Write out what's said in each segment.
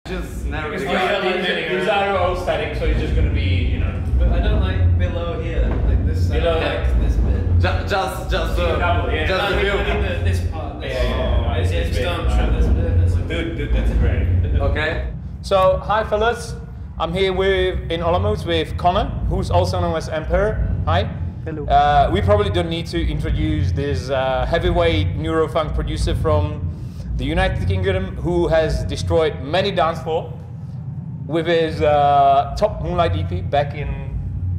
Just narrow it These are our old settings, so it's just going to be, you know. But I don't like below here, like this. Below, like this bit. Just the double, yeah. just the view. This part. Just don't try this bit. Dude, that's great. Okay. So, hi fellas. I'm here in Olomouc with Conor, who's also known as Emperor. Hi. Hello. We probably don't need to introduce this heavyweight Neurofunk producer from the United Kingdom who has destroyed many dance floors with his top Moonlight EP back in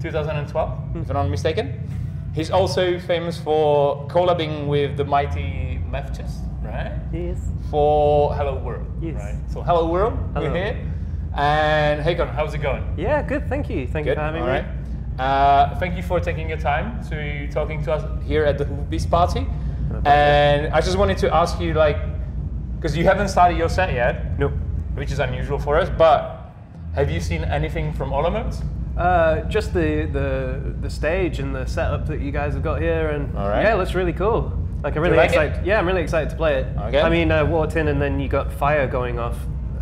2012, if I'm not mistaken. He's also famous for collabing with the mighty Math Chess, right? Yes. For Hello World, Yes. right? So Hello World, Hello. we're here. And hey Con, how's it going? Yeah, good, thank you. Thank you for having all me. right. Thank you for taking your time to talking to us here at the Loudbeat party. And I just wanted to ask you, like, because you haven't started your set yet, Nope. which is unusual for us, but have you seen anything from Olomouc? Just the stage and the setup that you guys have got here, and yeah, it looks really cool. Like I'm really excited. Yeah, I'm really excited to play it. Okay. I mean, I walked in and then you got fire going off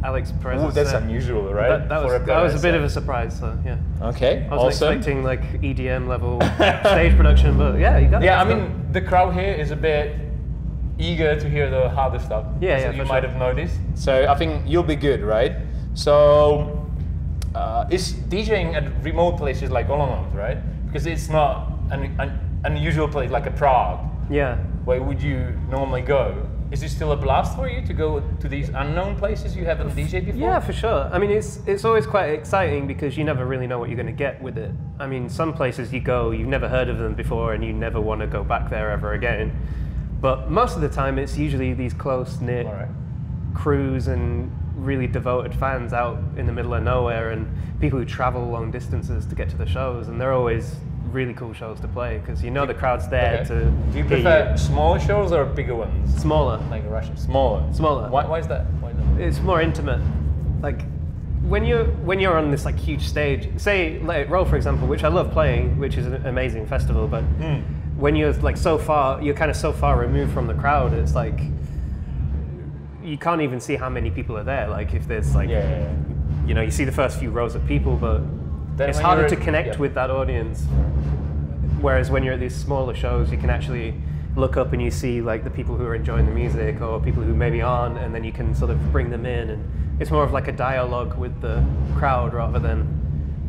Alex Perez's Ooh, that's set. unusual, right? That was a bit of a surprise. So yeah. Okay. I wasn't awesome. expecting like EDM level stage production, but yeah, you got it. Yeah, I mean the crowd here is a bit eager to hear the harder stuff. Yeah, so yeah, you for might sure. have noticed. So I think you'll be good, right? So is DJing at remote places like Olomouc, right? Because it's not an unusual place like a Prague. Yeah. Where would you normally go? Is it still a blast for you to go to these unknown places you haven't DJed before? Yeah, for sure. I mean, it's always quite exciting because you never really know what you're going to get with it. I mean, some places you go, you've never heard of them before and you never want to go back there ever again. But most of the time, it's usually these close-knit crews and really devoted fans out in the middle of nowhere and people who travel long distances to get to the shows, and they're always really cool shows to play because you know the crowd's there to Do you hear prefer smaller shows or bigger ones? Smaller. Like Russia? Smaller. Smaller. Why is that? Why not? It's more intimate. Like when you're on this like huge stage, say like Roll for example, which I love playing, which is an amazing festival, but when you're like you're kind of so far removed from the crowd, it's like you can't even see how many people are there. Like if there's like, you know, you see the first few rows of people, but Then it's when harder you're to connect with that audience. Whereas when you're at these smaller shows, you can actually look up and you see like the people who are enjoying the music or people who maybe aren't, and then you can sort of bring them in, and it's more of like a dialogue with the crowd rather than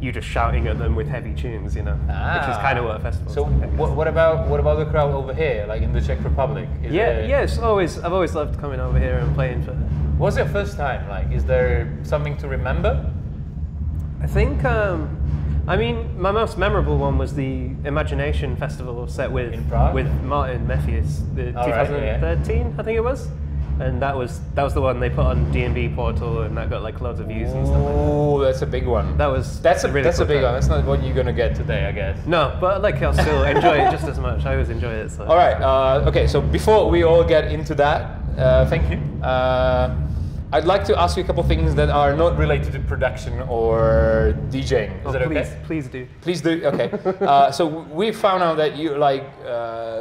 you just shouting at them with heavy tunes, you know, which is kind of what a festival. So like, what about the crowd over here, like in the Czech Republic? I've always loved coming over here and playing for. What was your first time like? Is there something to remember? I think, I mean, my most memorable one was the Imagination Festival set with Martin Mephius, the 2013, I think it was. And that was the one they put on D&B Portal, and that got like loads of views and stuff like that. Oh, that's a big one. That's a big one. That's not what you're gonna get today, I guess. No, but like I'll still enjoy it just as much. I always enjoy it. So. All right. Okay. So before we all get into that, thank you. I'd like to ask you a couple things that are not related to production or DJing. Is that okay? Please do. Please do. Okay. So we found out that you like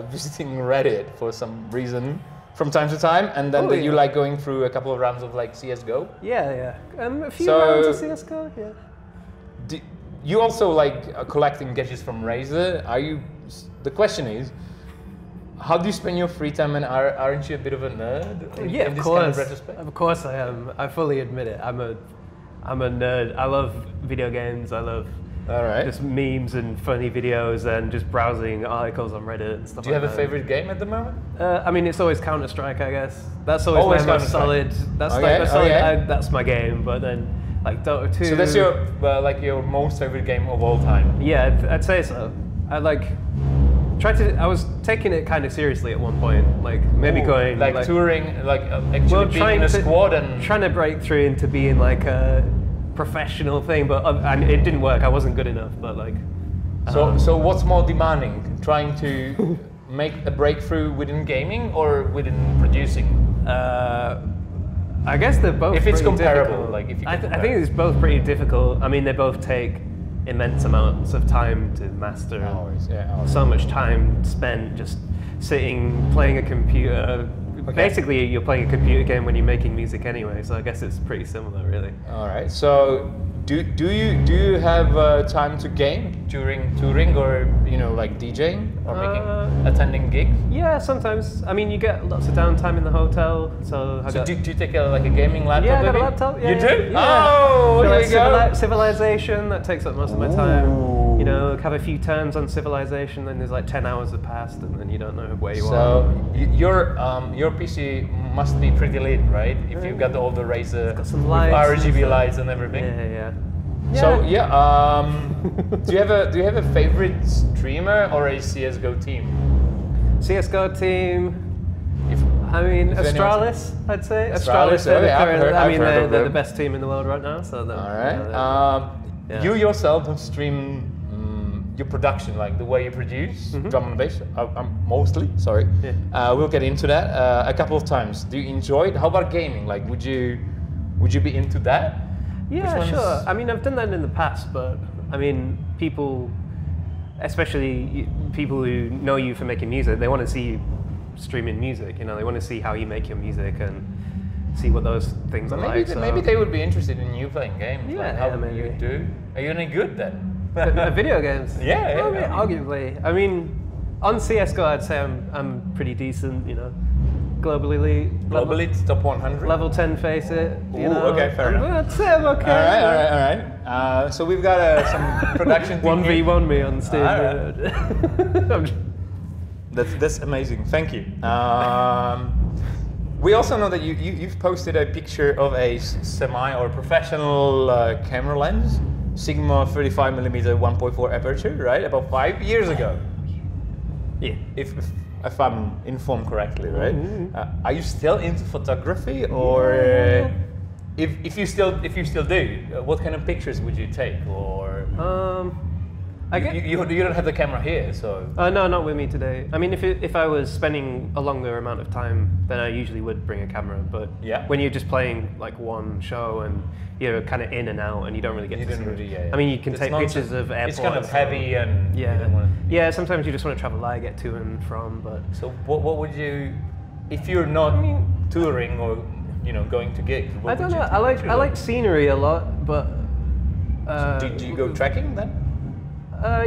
visiting Reddit for some reason from time to time, and then you like going through a couple of rounds of like CS:GO. Yeah. A few rounds of CS:GO. Yeah. You also like collecting gadgets from Razer. Are you? The question is, how do you spend your free time, and aren't you a bit of a nerd? Yeah, in this of course. Kind of retrospect? Of course I am. I fully admit it. I'm a nerd. I love video games. I love just memes and funny videos and just browsing articles on Reddit and stuff like that. Do you have a favorite game at the moment? I mean, it's always Counter-Strike, I guess. That's always my solid. That's like my solid. That's my game. But then, like Dota 2. So that's your your most favorite game of all time? Yeah, I'd say so. I was taking it kind of seriously at one point, like maybe going like touring, like actually being in a squad and trying to break through into being like a professional thing, but and it didn't work. I wasn't good enough, but like. So what's more demanding, trying to make a breakthrough within gaming or within producing? I guess they're both. If it's pretty comparable, difficult. like if you. I think it's both pretty difficult. I mean, they both take immense amounts of time to master. Hours. So much time spent just sitting, playing a computer, basically you're playing a computer game when you're making music anyway. So I guess it's pretty similar, really. All right. So do you have time to game during touring or like DJing or attending gigs? Yeah, sometimes. I mean, you get lots of downtime in the hotel, so do you take a gaming laptop? Yeah, I got maybe? a laptop. Yeah, you do? Yeah. Oh, So here like you go. Civilization, that takes up most of my time. Have a few turns on Civilization, then there's like 10 hours have passed, and then you don't know where you are. So your PC must be pretty lit, right? If you've got all the Razer got some lights, RGB lights and everything. Yeah. So do you have a favorite streamer or a CS:GO team? CS:GO team. I mean, Astralis, I'd say. Astralis, they're the best team in the world right now. So all right. You yourself have streamed your production, like the way you produce drum and bass. Mostly, sorry. Yeah. We'll get into that a couple of times. Do you enjoy it? How about gaming? Like, would you be into that? Yeah, sure. I mean, I've done that in the past, but I mean, people, especially people who know you for making music, they want to see you streaming music. They want to see how you make your music and see what those things are like. Maybe they would be interested in you playing games. Yeah, like how maybe. you do. Are you any good then? Video games? Yeah. I mean, arguably. I mean, on CS:GO, I'd say I'm pretty decent. Globally, it's top 100. Level 10 face it. Okay, fair enough. I'd say I'm okay. All right. So we've got some production. 1v1 me on stage. Right. That's amazing. Thank you. We also know that you've posted a picture of a semi or professional camera lens, Sigma 35mm 1.4 aperture, right? About 5 years ago. Yeah. If I'm informed correctly, right? Are you still into photography, or if you still do, what kind of pictures would you take? Or you don't have the camera here, so no, not with me today. I mean, if I was spending a longer amount of time, then I usually would bring a camera. But when you're just playing like one show and you're kind of in and out and you don't really get to see it. I mean, you can take pictures of airports. It's kind of heavy and yeah. Sometimes you just want to travel light, get to and from. But so what would you, if you're not touring or going to gigs? I don't know. I like scenery a lot, but do you go trekking then?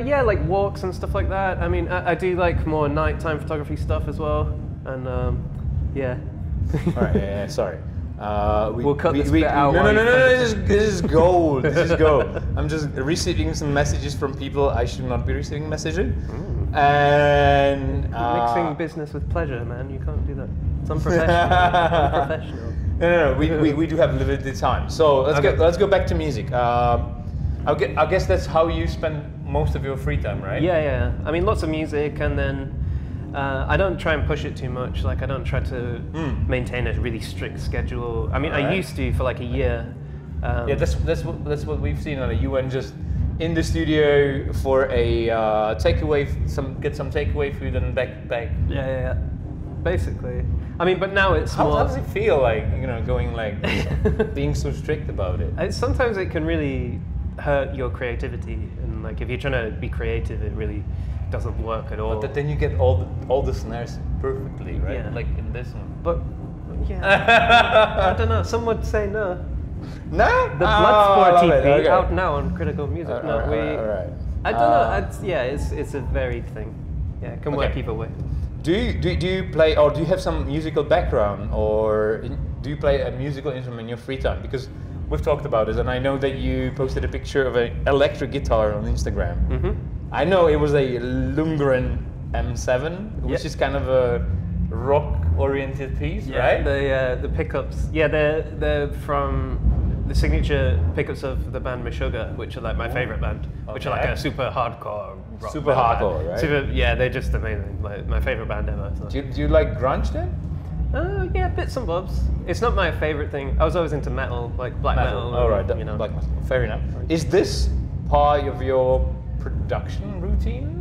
Yeah, like walks and stuff like that. I mean, I do like more nighttime photography stuff as well, and yeah. All right. Yeah. Sorry. We'll cut this bit out. No. This is gold. This is gold. I'm just receiving some messages from people I should not be receiving messages. And mixing business with pleasure, man. You can't do that. It's unprofessional. No. We do have limited time. So let's go back to music. I guess that's how you spend most of your free time, right? Yeah. I mean, lots of music, and then I don't try and push it too much. Like, I don't try to maintain a really strict schedule. I mean, I used to for like a year. Yeah, that's what we've seen. You went just in the studio for a get some takeaway food and back. Yeah. Basically. I mean, but now it's more. How does it feel like going like being so strict about it? Sometimes it can really hurt your creativity, and like if you're trying to be creative, it really doesn't work at all. But then you get all the snares perfectly, right? Yeah. Like in this one. But yeah, I don't know. Some would say no. No. The Bloodsport EP out now on Critical Music. All right. I don't know. It's a varied thing. Yeah, it can work either way. Do you play, or do you have some musical background, or do you play a musical instrument in your free time? Because we've talked about this, and I know that you posted a picture of an electric guitar on Instagram. I know it was a Lundgren M7, which is kind of a rock-oriented piece, right? The pickups. Yeah, they're from the signature pickups of the band Meshuggah, which are like my favorite band, which are like a super hardcore rock. Super hardcore, right? Yeah, they're just amazing. Like my favorite band ever. So. Do you like grunge then? Yeah, bits and bobs. It's not my favorite thing. I was always into metal, like black metal. All right, black metal. Fair enough. Is this part of your production routine?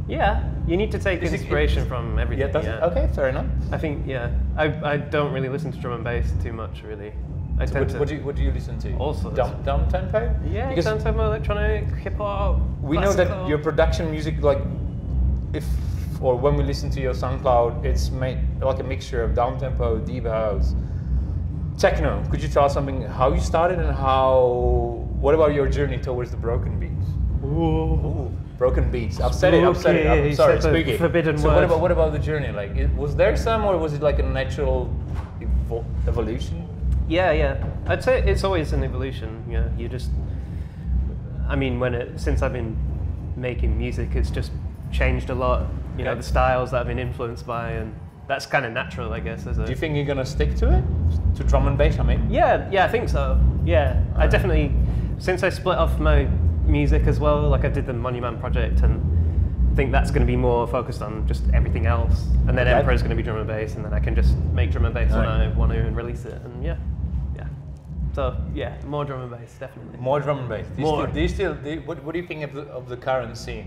Yeah, you need to take inspiration from everything. Okay, fair enough. I think I don't really listen to drum and bass too much, really. What do you listen to? Also, dumb tempo. Yeah, because down tempo, electronic, hip hop. We know that your production music, like, if or when we listen to your SoundCloud, it's made like a mixture of down tempo, deep house, techno. Could you tell us something how you started and what about your journey towards the broken beats? Ooh, broken beats. I've said it. I'm sorry, it's spooky. Forbidden so word. what about the journey? Like, was there some, or was it like a natural evolution? Yeah. I'd say it's always an evolution. Yeah, you just. I mean, since I've been making music, it's just changed a lot. You know, the styles that I've been influenced by, and that's kind of natural, I guess. Do you think you're gonna stick to it, to drum and bass? I mean. Yeah, I think so. Yeah, I definitely. Since I split off my music as well, like I did the Monument project, and I think that's going to be more focused on just everything else. And then Emperor is going to be drum and bass, and then I can just make drum and bass when I want to and release it. And yeah. So yeah, more drum and bass, definitely. More drum and bass. What do you think of the current scene?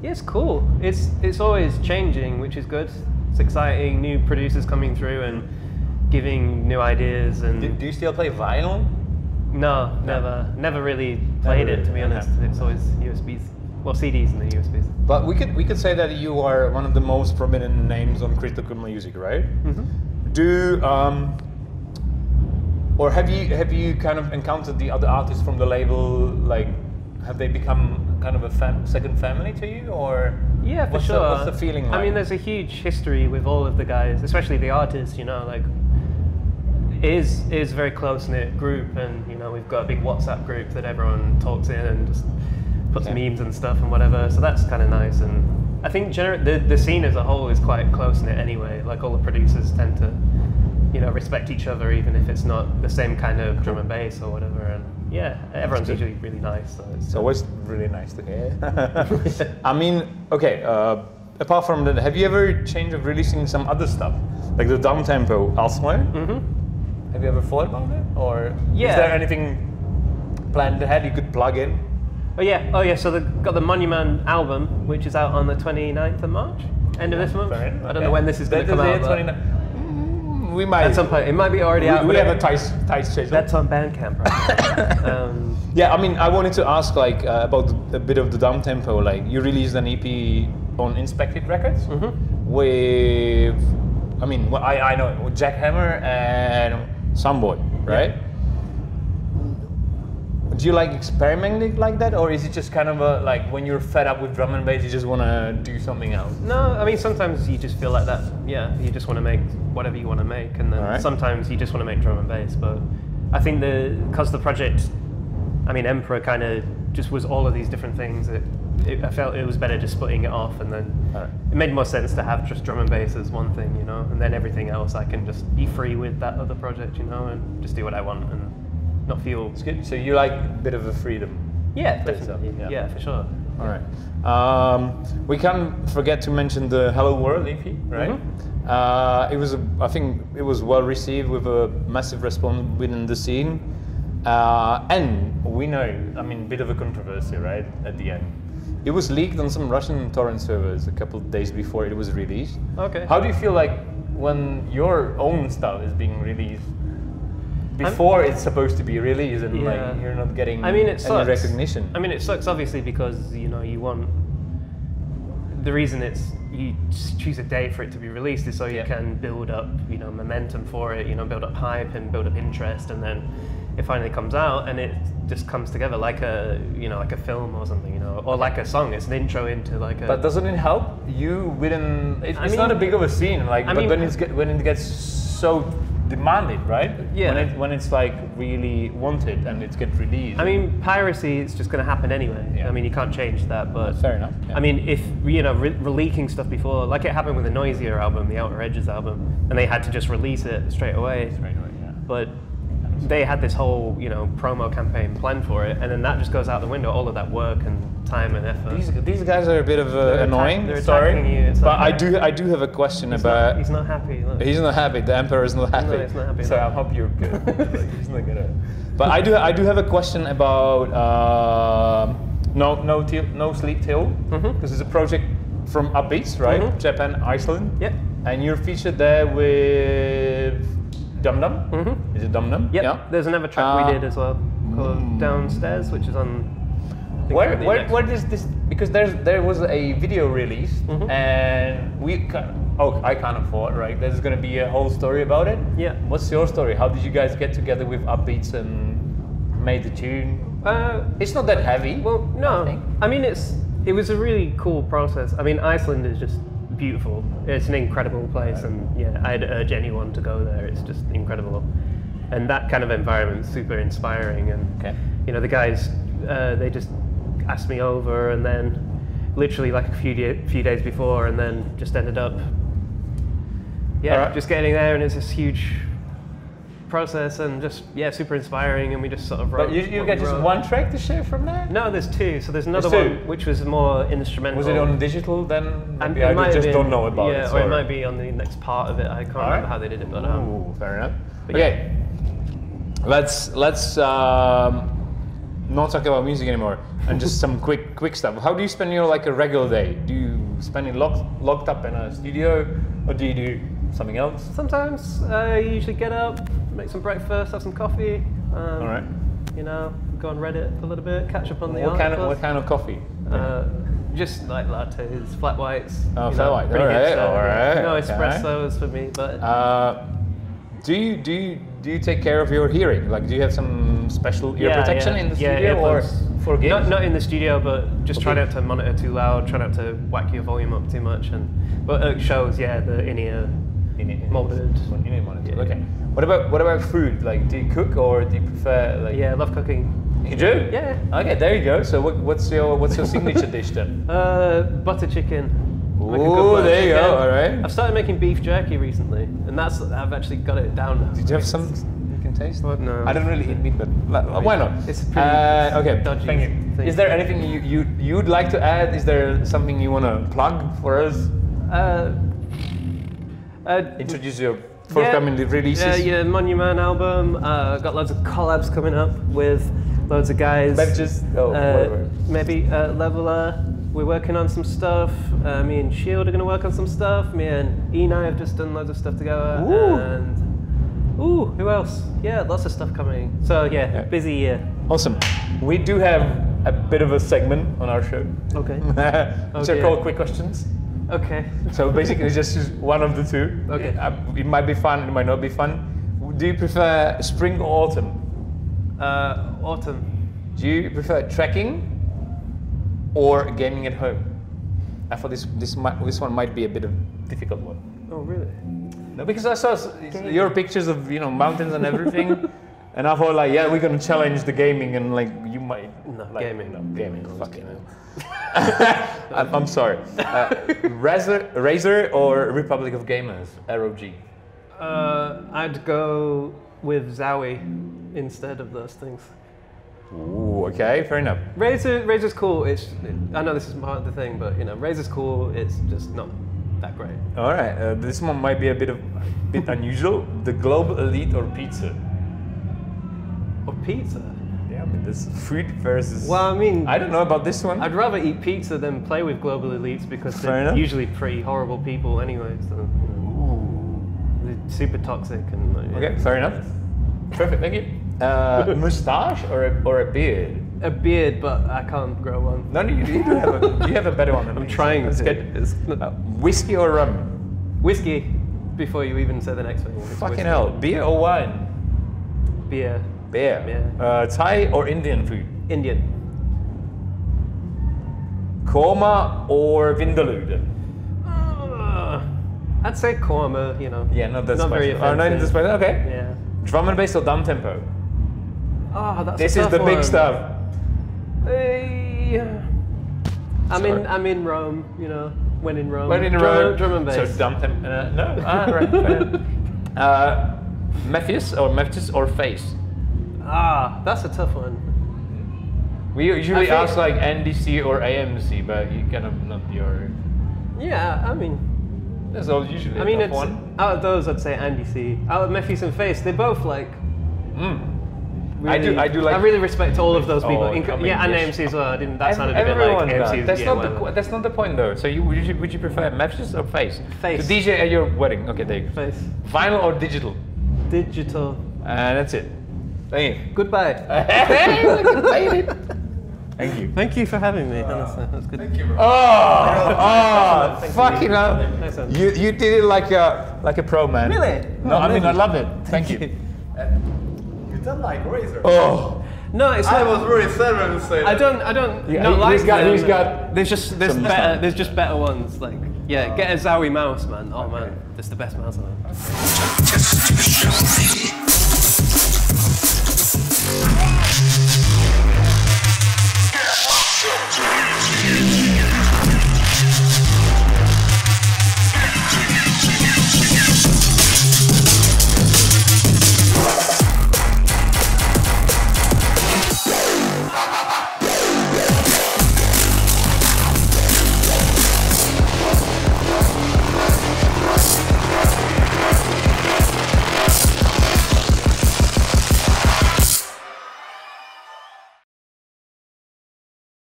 Yeah, it's cool. It's always changing, which is good. It's exciting. New producers coming through and giving new ideas. And do you still play vinyl? No, never really played it, to be honest. It's always USBs, well, CDs and then USBs. But we could say that you are one of the most prominent names on critical music, right? Mm-hmm. Or have you kind of encountered the other artists from the label? Like, have they become kind of a second family to you, or? Yeah, for sure. What's the feeling like? I mean, there's a huge history with all of the guys, especially the artists. You know, like, it is a very close-knit group, and you know, we've got a big WhatsApp group that everyone talks in and just puts memes and stuff and whatever. So that's kind of nice. And I think the scene as a whole is quite close-knit anyway. Like, all the producers tend to, you know, respect each other, even if it's not the same kind of drum and bass or whatever. And yeah, everyone's usually really nice. So it's always really nice to hear. I mean, okay, apart from that, have you ever changed of releasing some other stuff, like the down tempo elsewhere? Mm-hmm. Have you ever thought about it, or is there anything planned ahead you could plug in? Oh yeah. So got the Monument album, which is out on the 29th of March, end of this month. I don't know when this is going to come out. We might. At some point, it might be already out. We have a tight schedule. That's on Bandcamp right now. Yeah, I mean, I wanted to ask like about a bit of the down tempo. Like, you released an EP on Inspected Records with, I mean, I know with Jackhammer and Sunboy, right? Yeah. Do you like experimenting like that, or is it just kind of like when you're fed up with drum and bass, you just want to do something else? No, I mean, sometimes you just feel like that. Yeah, you just want to make whatever you want to make, and then sometimes you just want to make drum and bass. But I think because the project, I mean, Emperor kind of just was all of these different things. I felt it was better just splitting it off, and then it made more sense to have just drum and bass as one thing, you know, and then everything else I can just be free with that other project, you know, and just do what I want and not feel. It's good. So you like a bit of a freedom? Yeah, definitely. Yeah, for sure. All right. We can't forget to mention the Hello World EP, right? Mm-hmm. I think it was well received with a massive response within the scene, and we know, I mean, a bit of a controversy, right? At the end, it was leaked on some Russian torrent servers a couple of days before it was released. Okay. How do you feel like when your own stuff is being released before it's supposed to be released, and like you're not getting any recognition? I mean, it sucks obviously, because you know the reason you choose a date for it to be released is so you can build up, you know, momentum for it, you know, build up hype and build up interest, and then it finally comes out and it just comes together like a film or something, you know, or like a song. It's an intro into like a. But doesn't it help you within? It's not a big of a scene, like, but when it gets so demanded, right? Yeah. When it's like really wanted and it gets released. I mean, piracy is just going to happen anyway. Yeah. I mean, you can't change that, but fair enough. Yeah. I mean, if you know, leaking stuff before, like it happened with the Noisier album, the Outer Edges album, and they had to just release it straight away. Yeah. But they had this whole, you know, promo campaign planned for it, and then that just goes out the window. All of that work and time and effort. These guys are a bit of annoying. They're attacking you. But I do have a question about. He's not happy. Look. He's not happy. The Emperor is not happy. No, he's not happy. So I hope you're good. Like, he's not gonna. But I do have a question about No Sleep Till, because it's a project from Upbeats, right? Japan, Iceland. Yep. And you're featured there with Dum Dum. Is it Dum Dum? Yep. Yeah. There's another track we did as well called Downstairs, which is on Where does this? Because there was a video released, and I can't afford, right? There's going to be a whole story about it. Yeah. What's your story? How did you guys get together with Upbeats and made the tune? It's not that heavy. Well, no. I think. I mean, it was a really cool process. I mean, Iceland is just beautiful. It's an incredible place, and yeah, I'd urge anyone to go there. It's just incredible, and that kind of environment is super inspiring. And you know, the guys, they just asked me over, and then literally like a few days before, and then just ended up, just getting there, and it's this huge process, and just super inspiring, and we just sort of wrote. But you get just one track to share from there? No, there's two. So there's another one which was more instrumental. Was it on digital then? And I just don't know about it. Yeah, or it might be on the next part of it. I can't remember how they did it, but fair enough. Okay, let's not talk about music anymore, and just some quick stuff. How do you spend your like a regular day? Do you spend it locked up in a studio, or do you do something else? Sometimes I usually get up, make some breakfast, have some coffee. All right. You know, go on Reddit a little bit, catch up on the what kind of coffee? Just like lattes, flat whites. Oh, flat white. All right. No espressos for me, but. Do you take care of your hearing? Like, do you have some special ear protection in the studio, or for games? Not in the studio, but just try not to monitor too loud. Try not to whack your volume up too much, but it shows the in-ear molded. In-ear monitor. Yeah. Okay. What about food? Like, do you cook, or do you prefer like? Yeah, I love cooking. You do? Yeah. Okay, there you go. So what's your signature dish then? Butter chicken. Oh, there you go. All right. I've started making beef jerky recently, and I've actually got it down now. Did you have some you can taste? What? No. I don't really eat meat, but why not? It's pretty okay. dodgy. Thank you. Thing. Is there anything you'd like to add? Is there something you want to plug for us? Introduce your forthcoming releases. Yeah, Monument album. Got loads of collabs coming up with loads of guys. Maybe Leveler. We're working on some stuff. Me and Shield are going to work on some stuff. Me and Enai have just done loads of stuff together. And who else? Yeah, lots of stuff coming. So busy year. Awesome. We do have a bit of a segment on our show. Okay. Which are called Quick Questions. Okay. So basically just one of the two. Okay. It might be fun, it might not be fun. Do you prefer spring or autumn? Autumn. Do you prefer trekking or gaming at home? I thought this one might be a bit of a difficult one. Oh, really? No, because I saw your pictures of mountains and everything, and I thought like, we're gonna challenge the gaming, and like you might. No, like, gaming. No, gaming. Fucking hell. I'm sorry. Razer or Republic of Gamers? ROG. I'd go with Zowie instead of those things. Ooh, okay, fair enough. Razer's cool. I know this is part of the thing, but Razer's cool. It's just not that great. All right, this one might be a bit unusual. The Global Elite or pizza? Or pizza? Yeah, I mean this food versus. Well, I mean, I don't know about this one. I'd rather eat pizza than play with Global Elites because they're usually pretty horrible people anyway. So they're super toxic and. Okay, fair enough. Perfect, thank you. Moustache or a beard? A beard, but I can't grow one. No, you do have a better one than me. I'm trying to. Whiskey or rum? Whiskey, before you even say the next one. Fucking hell. Beer or wine? Beer. Beer. Yeah. Thai or Indian food? Indian. Korma or Vindaloo? I'd say korma, Yeah, not that not spicy. very offensive. Not that spicy, okay. Yeah. Drum and bass or down tempo? That's this a is tough the big one. stuff. I'm in Rome, when in Rome. When in Rome. Drum and bass. So down tempo. No. Right. Memphis or face? That's a tough one. We usually ask like NDC or AMC, but you kind of not your. Yeah, I mean. That's all usually. It's one. Out of those, I'd say NDC. Out of Memphis and Face, they're both like. Really, I do like. I really respect all of those people. And AMC as well. That sounded a bit like AMC. That's not the point though. So would you prefer Memphis or Face? Face. To DJ at your wedding. Okay, there you go. Face. Vinyl or digital? Digital. That's it. Thank you. Goodbye. Thank you. Thank you for having me. Honestly, that's good. Thank you, bro. Fucking hell. Nice one. You did it like a pro, man. Really? No, I mean, I love it. Thank you. You don't like razor. Oh. No, it's I not. was really sad when you say that. I don't Yeah, not like he's them. got There's some better. There's just better ones. Like, yeah, get a Zowie mouse, man. Oh man, that's the best mouse on it.